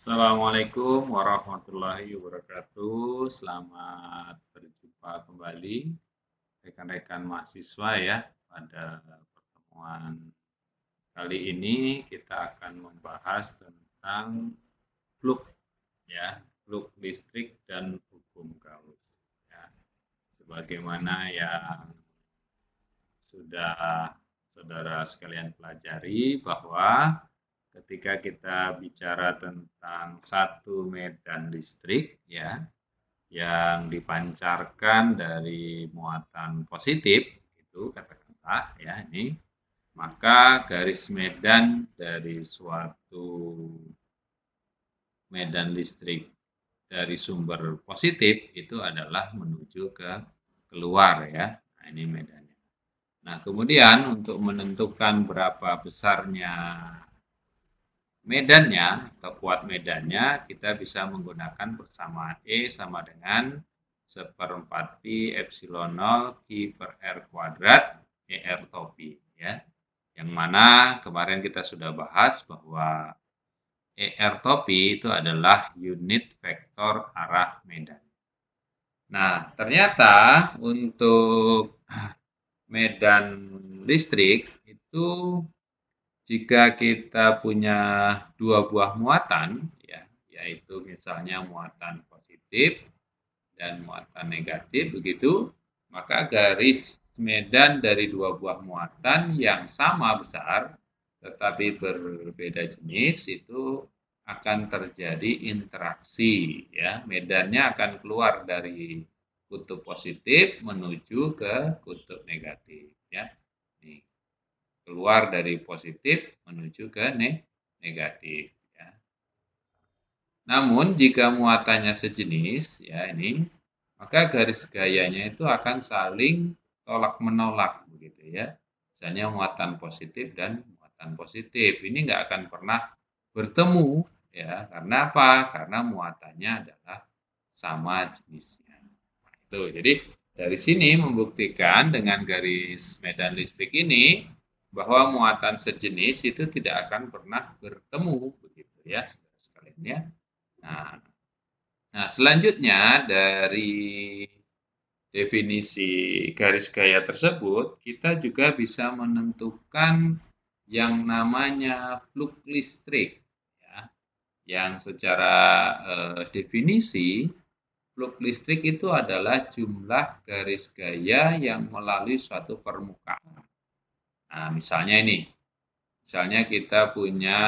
Assalamualaikum warahmatullahi wabarakatuh. Selamat berjumpa kembali rekan-rekan mahasiswa ya. Pada pertemuan kali ini kita akan membahas tentang fluk ya, fluk listrik dan hukum Gauss ya. Sebagaimana yang sudah saudara sekalian pelajari bahwa ketika kita bicara tentang satu medan listrik ya yang dipancarkan dari muatan positif itu katakanlah ya ini, maka garis medan dari suatu medan listrik dari sumber positif itu adalah menuju ke keluar ya. Nah, ini medannya. Nah, kemudian untuk menentukan berapa besarnya medannya atau kuat medannya, kita bisa menggunakan persamaan E sama dengan 1/4 pi epsilon 0 Q per R kuadrat ER topi ya. Yang mana kemarin kita sudah bahas bahwa ER topi itu adalah unit vektor arah medan. Nah, ternyata untuk medan listrik itu jika kita punya dua buah muatan, ya, yaitu misalnya muatan positif dan muatan negatif, begitu, maka garis medan dari dua buah muatan yang sama besar, tetapi berbeda jenis, itu akan terjadi interaksi, ya, medannya akan keluar dari kutub positif menuju ke kutub negatif, ya. Nih, keluar dari positif menuju ke negatif ya. Namun jika muatannya sejenis ya ini, maka garis gayanya itu akan saling tolak menolak begitu ya. Misalnya muatan positif dan muatan positif ini nggak akan pernah bertemu ya. Karena apa? Karena muatannya adalah sama jenisnya. Nah, itu. Jadi dari sini membuktikan dengan garis medan listrik ini bahwa muatan sejenis itu tidak akan pernah bertemu begitu ya, saudara sekalian ya. Nah, selanjutnya dari definisi garis gaya tersebut, kita juga bisa menentukan yang namanya fluk listrik ya, yang secara definisi fluk listrik itu adalah jumlah garis gaya yang melalui suatu permukaan. Nah, misalnya ini. Misalnya kita punya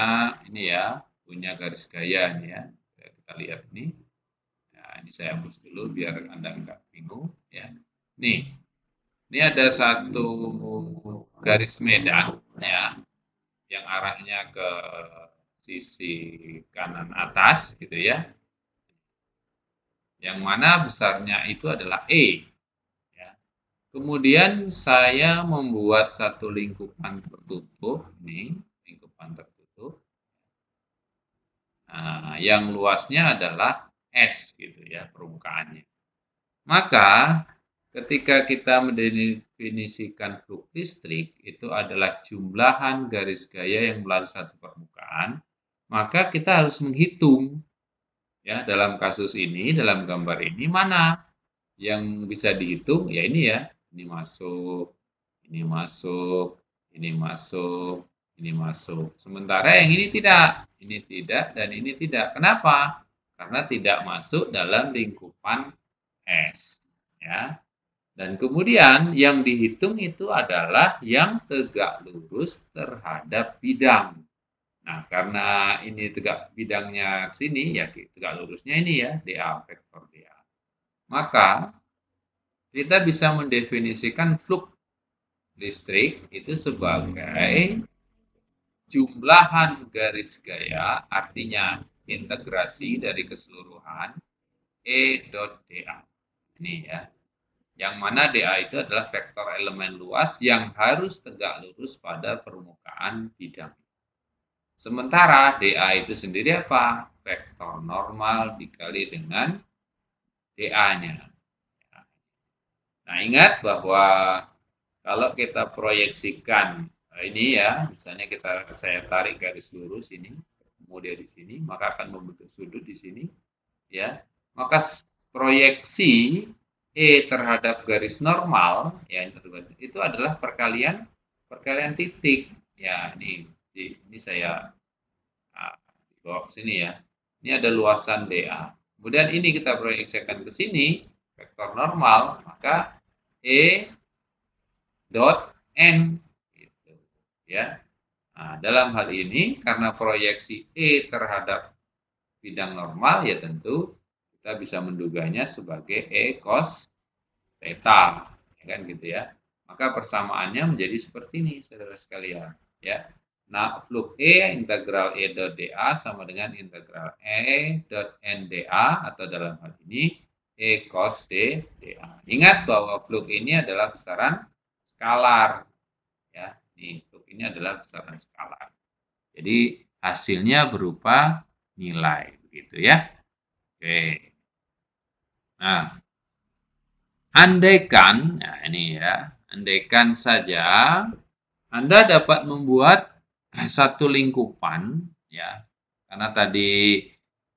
ini ya, punya garis gaya ini ya. Kita lihat ini. Nah, ini saya hapus dulu biar Anda enggak bingung ya. Nih, ini ada satu garis medan ya yang arahnya ke sisi kanan atas gitu ya. Yang mana besarnya itu adalah E. Ya. Kemudian saya membuat satu lingkupan tertutup, ini lingkupan tertutup. Nah, yang luasnya adalah S gitu ya permukaannya. Maka ketika kita mendefinisikan fluk listrik itu adalah jumlahan garis gaya yang melalui satu permukaan, maka kita harus menghitung ya dalam kasus ini, dalam gambar ini mana yang bisa dihitung ya ini ya, ini masuk, ini masuk, ini masuk, ini masuk. Sementara yang ini tidak, dan ini tidak. Kenapa? Karena tidak masuk dalam lingkupan S, ya. Dan kemudian yang dihitung itu adalah yang tegak lurus terhadap bidang. Nah, karena ini tegak bidangnya ke sini, ya tegak lurusnya ini ya, dA, vektor dA. Maka kita bisa mendefinisikan fluk listrik itu sebagai jumlahan garis gaya, artinya integrasi dari keseluruhan E dot dA. Ini ya. Yang mana dA itu adalah vektor elemen luas yang harus tegak lurus pada permukaan bidang. Sementara dA itu sendiri apa? Vektor normal dikali dengan dA-nya. Nah, ingat bahwa kalau kita proyeksikan ini ya, misalnya saya tarik garis lurus ini, ketemu dia di sini, maka akan membentuk sudut di sini, ya. Maka proyeksi E terhadap garis normal, ya, itu adalah perkalian titik. Ya, ini saya bawa ke sini ya. Ini ada luasan DA. Kemudian ini kita proyeksikan ke sini, vektor normal, maka E dot N. Gitu, ya. Nah, dalam hal ini, karena proyeksi E terhadap bidang normal, ya tentu kita bisa menduganya sebagai E cos theta. Ya kan gitu ya. Maka persamaannya menjadi seperti ini, saudara sekalian. Ya. Nah, flux E integral E dot dA sama dengan integral E dot NdA atau dalam hal ini E cos dA. Ingat bahwa flux ini adalah besaran skalar. Ya, flux ini adalah besaran skalar. Jadi hasilnya berupa nilai, begitu ya. Oke. Nah, andaikan, nah ini ya, andaikan saja Anda dapat membuat satu lingkupan, ya, karena tadi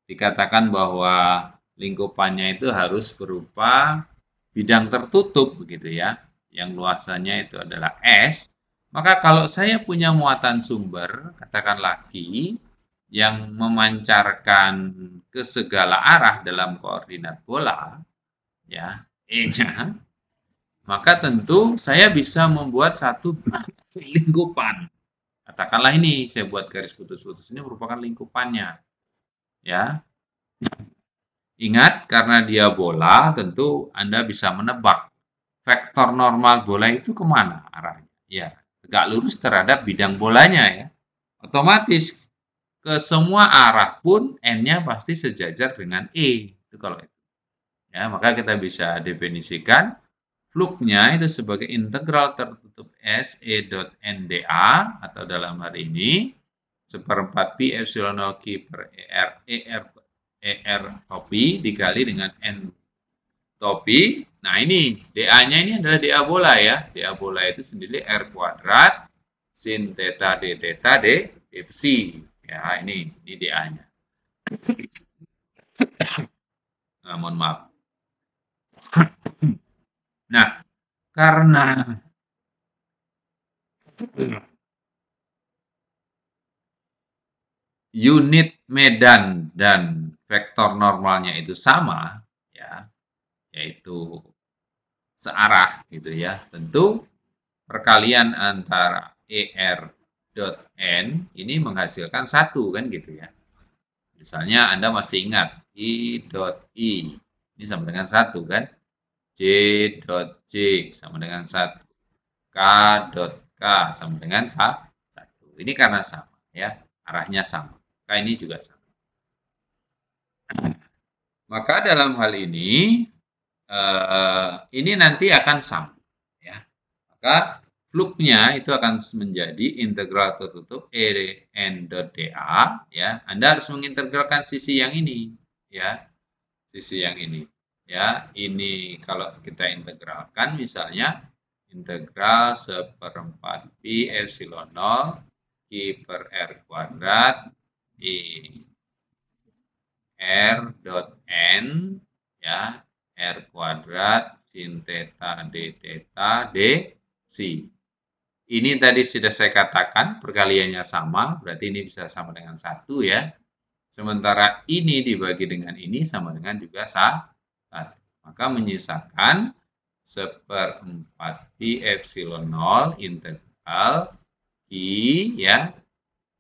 dikatakan bahwa lingkupannya itu harus berupa bidang tertutup, begitu ya, yang luasannya itu adalah S. Maka kalau saya punya muatan sumber, katakanlah Q, yang memancarkan ke segala arah dalam koordinat bola, ya, E-nya, maka tentu saya bisa membuat satu lingkupan. Katakanlah ini, saya buat garis putus-putus ini merupakan lingkupannya. Ya. Ingat, karena dia bola, tentu Anda bisa menebak vektor normal bola itu kemana arahnya. Ya, tegak lurus terhadap bidang bolanya ya. Otomatis ke semua arah pun N-nya pasti sejajar dengan E. Itu kalau itu. Ya, maka kita bisa definisikan fluknya itu sebagai integral tertutup S E dot NdA atau dalam hal ini seperempat pi epsilon 0 Q per ER topi dikali dengan N topi. Nah ini dA-nya ini adalah dA bola ya. dA bola itu sendiri R kuadrat sin theta d theta d psi. Ya ini dA-nya. Nah, mohon maaf. Nah, karena unit medan dan vektor normalnya itu sama, ya, yaitu searah gitu ya. Tentu perkalian antara ER dot N ini menghasilkan satu kan gitu ya. Misalnya Anda masih ingat I dot I ini sama dengan satu kan. J dot J sama dengan satu. K dot K sama dengan satu. Ini karena sama ya, arahnya sama. Maka ini juga sama. Maka dalam hal ini nanti akan sama. Ya. Maka fluknya itu akan menjadi integral tertutup E N dot dA. Ya. Anda harus mengintegralkan sisi yang ini. Ya. Sisi yang ini. Ya, ini kalau kita integralkan misalnya integral seperempat pi epsilon 0 Q per R kuadrat I R dot N ya R kuadrat sin theta d theta d psi. Ini tadi sudah saya katakan perkaliannya sama, berarti ini bisa sama dengan 1 ya. Sementara ini dibagi dengan ini sama dengan juga 1. Maka menyisakan seperempat pi epsilon 0 integral I ya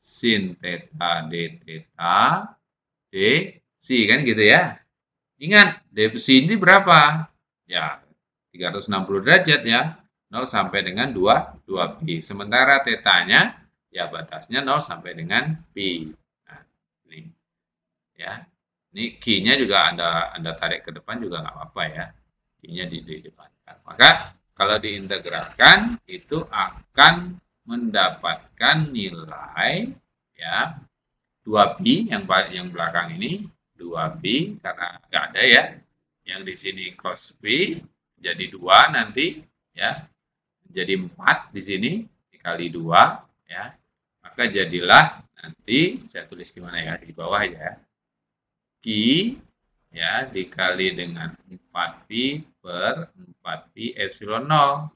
sin theta d theta d psi kan gitu ya. Ingat, d psi ini berapa? Ya, 360 derajat ya. 0 sampai dengan 2 pi. Sementara tetanya ya batasnya 0 sampai dengan pi. Nah, ini ya. Ini Q-nya juga Anda tarik ke depan juga nggak apa-apa ya. Q-nya di depankan. Maka kalau diintegralkan itu akan mendapatkan nilai ya 2pi yang belakang ini 2pi karena nggak ada ya. Yang di sini cos pi jadi 2 nanti ya. Jadi 4 di sini dikali 2 ya. Maka jadilah Nanti saya tulis di mana ya, di bawah ya. Q ya dikali dengan 4pi per 4pi epsilon 0.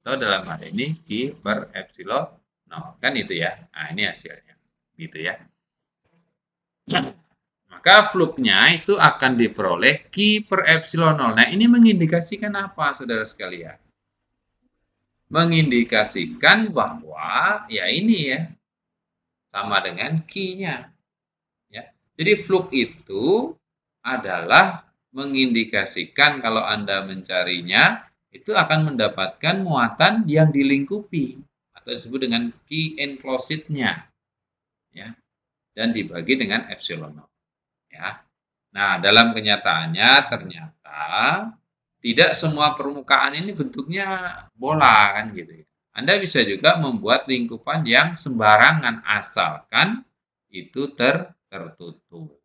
Atau dalam hal ini Q per epsilon 0. Kan itu ya. Nah, ini hasilnya. Gitu ya. Maka fluknya itu akan diperoleh Q per epsilon 0. Nah, ini mengindikasikan apa, saudara sekalian? Mengindikasikan bahwa ya ini ya sama dengan Q-nya. Ya. Jadi fluk itu adalah mengindikasikan kalau Anda mencarinya itu akan mendapatkan muatan yang dilingkupi atau disebut dengan Q enclosed-nya. Ya. Dan dibagi dengan epsilon 0. Ya. Nah, dalam kenyataannya ternyata tidak semua permukaan ini bentuknya bola kan gitu ya. Anda bisa juga membuat lingkupan yang sembarangan asalkan itu tertutup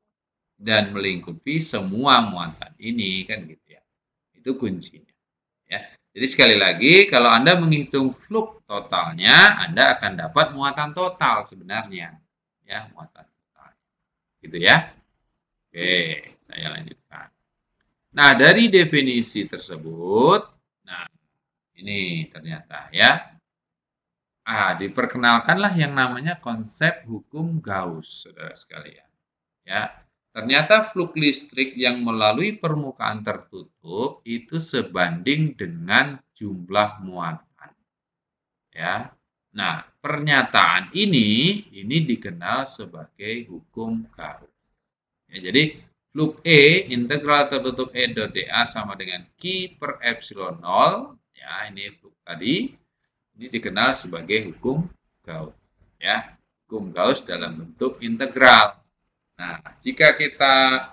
dan melingkupi semua muatan ini kan gitu ya. Itu kuncinya ya. Jadi sekali lagi kalau Anda menghitung fluk totalnya, Anda akan dapat muatan total sebenarnya. Ya, muatan total. Gitu ya. Oke, saya lanjutkan. Nah, dari definisi tersebut, nah ini ternyata ya, diperkenalkanlah yang namanya konsep hukum Gauss, saudara sekalian. Ya, ternyata fluk listrik yang melalui permukaan tertutup itu sebanding dengan jumlah muatan. Ya, nah pernyataan ini dikenal sebagai hukum Gauss. Ya, jadi fluk E integral tertutup E dot dA sama dengan Q per epsilon 0. Ya, ini fluk tadi. Ini dikenal sebagai hukum Gauss. Ya, hukum Gauss dalam bentuk integral. Nah, jika kita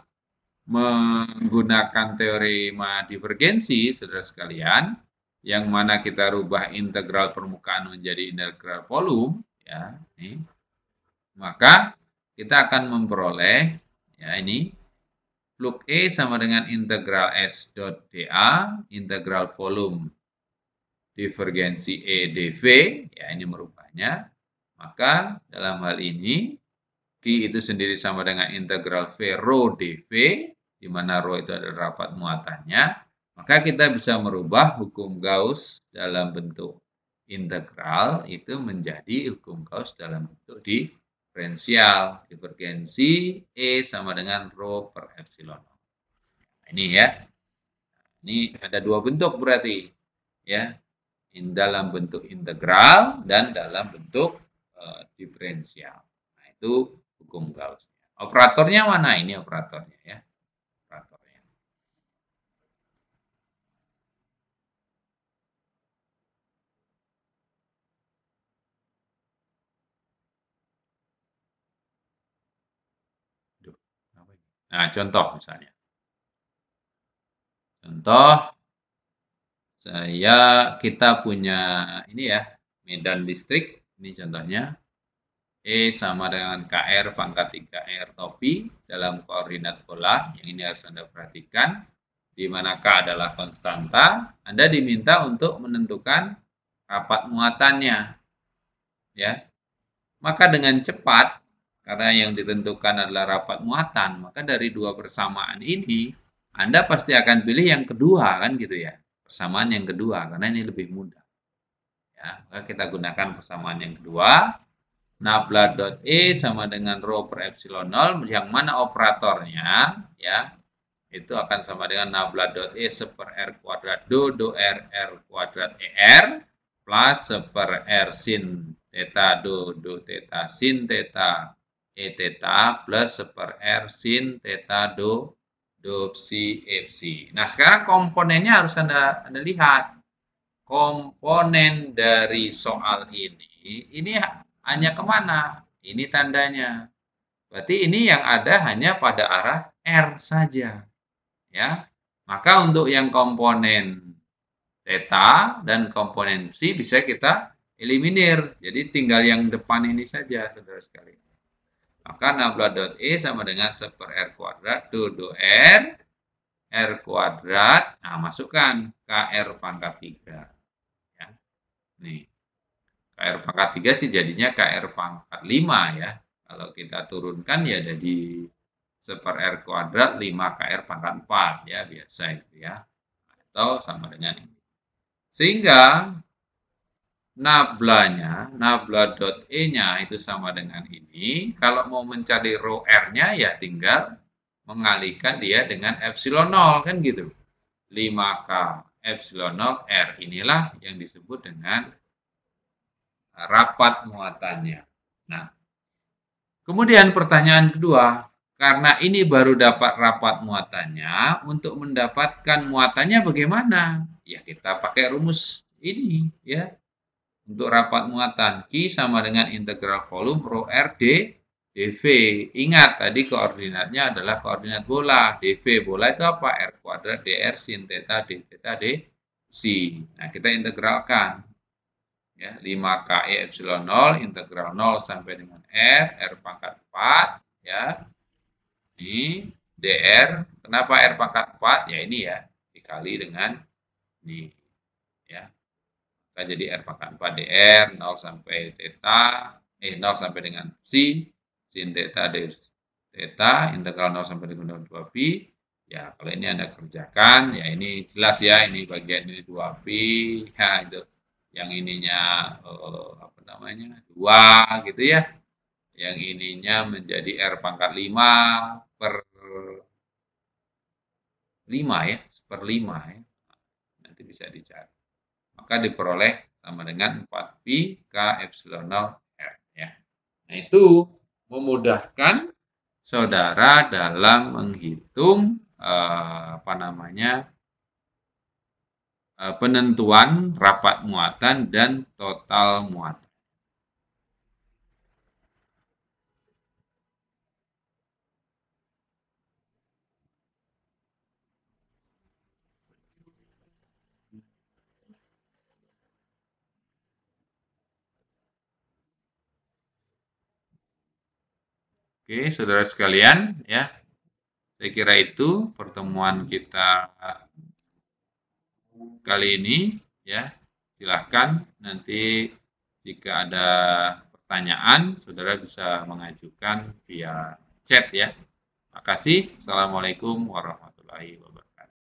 menggunakan teorema divergensi, saudara sekalian, yang mana kita rubah integral permukaan menjadi integral volume, ya, ini, maka kita akan memperoleh, ya ini, fluk E sama dengan integral S dot dA, integral volume divergensi E dV, ya ini merubahnya. Maka dalam hal ini, Q itu sendiri sama dengan integral V rho dV, di mana rho itu adalah rapat muatannya. Maka kita bisa merubah hukum Gauss dalam bentuk integral itu menjadi hukum Gauss dalam bentuk diferensial. Divergensi E sama dengan rho per epsilon. Ini ya. Ini ada dua bentuk berarti. Ya. Dalam bentuk integral dan dalam bentuk diferensial. Nah, itu hukum Gauss. Operatornya mana? Ini operatornya ya. Operatornya. Nah, contoh misalnya. Contoh kita punya ini ya, medan listrik, ini contohnya. E sama dengan KR pangkat 3R topi dalam koordinat pola. Yang ini harus Anda perhatikan. Di mana K adalah konstanta, Anda diminta untuk menentukan rapat muatannya. Ya. Maka dengan cepat, karena yang ditentukan adalah rapat muatan, maka dari dua persamaan ini, Anda pasti akan pilih yang kedua, kan gitu ya. Persamaan yang kedua, karena ini lebih mudah. Ya, maka kita gunakan persamaan yang kedua. Nabla dot E sama dengan rho per epsilon 0, yang mana operatornya, ya, itu akan sama dengan nabla dot E seper R kuadrat do R kuadrat ER plus seper R sin theta do theta sin theta E theta plus seper R sin theta do psi E psi. Nah, sekarang komponennya harus Anda lihat. Komponen dari soal ini hanya kemana? Ini tandanya. Berarti ini yang ada hanya pada arah R saja. Ya. Maka untuk yang komponen theta dan komponen psi bisa kita eliminir. Jadi tinggal yang depan ini saja, saudara sekalian. Maka nabla dot E sama dengan seper R kuadrat do R kuadrat. Nah, masukkan KR pangkat 3. Nih, KR pangkat 3 sih jadinya KR pangkat 5 ya. Kalau kita turunkan ya jadi 1/R kuadrat 5KR pangkat 4 ya, biasa itu ya. Atau sama dengan ini. Sehingga nabla.E-nya itu sama dengan ini. Kalau mau mencari rho R-nya ya tinggal mengalihkan dia dengan epsilon 0 kan gitu. 5K epsilon 0 R inilah yang disebut dengan rapat muatannya. Nah, kemudian pertanyaan kedua, karena ini baru dapat rapat muatannya, untuk mendapatkan muatannya bagaimana? Ya kita pakai rumus ini ya. Untuk rapat muatan Q sama dengan integral volume rho R dV. Ingat tadi koordinatnya adalah koordinat bola. dV bola itu apa? R kuadrat dr sin theta d theta d psi. Nah, kita integralkan. Ya, 5KE epsilon 0 integral 0 sampai dengan R pangkat 4 ya. Ini dr. Kenapa R pangkat 4? Ya ini ya, dikali dengan ini ya. Maka jadi R pangkat 4 dr 0 sampai theta 0 sampai dengan psi sin theta d theta integral 0 sampai dengan 2 pi. Ya, kalau ini Anda kerjakan, ya ini jelas ya, ini bagian ini 2 pi, ya itu yang ininya apa namanya 2 gitu ya, yang ininya menjadi R pangkat 5 per 5 ya, per 5 ya, nanti bisa dicari. Maka diperoleh sama dengan 4 pi K epsilon 0 R ya. Nah itu memudahkan saudara dalam menghitung apa namanya penentuan rapat muatan dan total muatan. Oke, saudara sekalian, ya, saya kira itu pertemuan kita kali ini, ya. Silahkan nanti jika ada pertanyaan, saudara bisa mengajukan via chat, ya. Terima kasih. Assalamualaikum warahmatullahi wabarakatuh.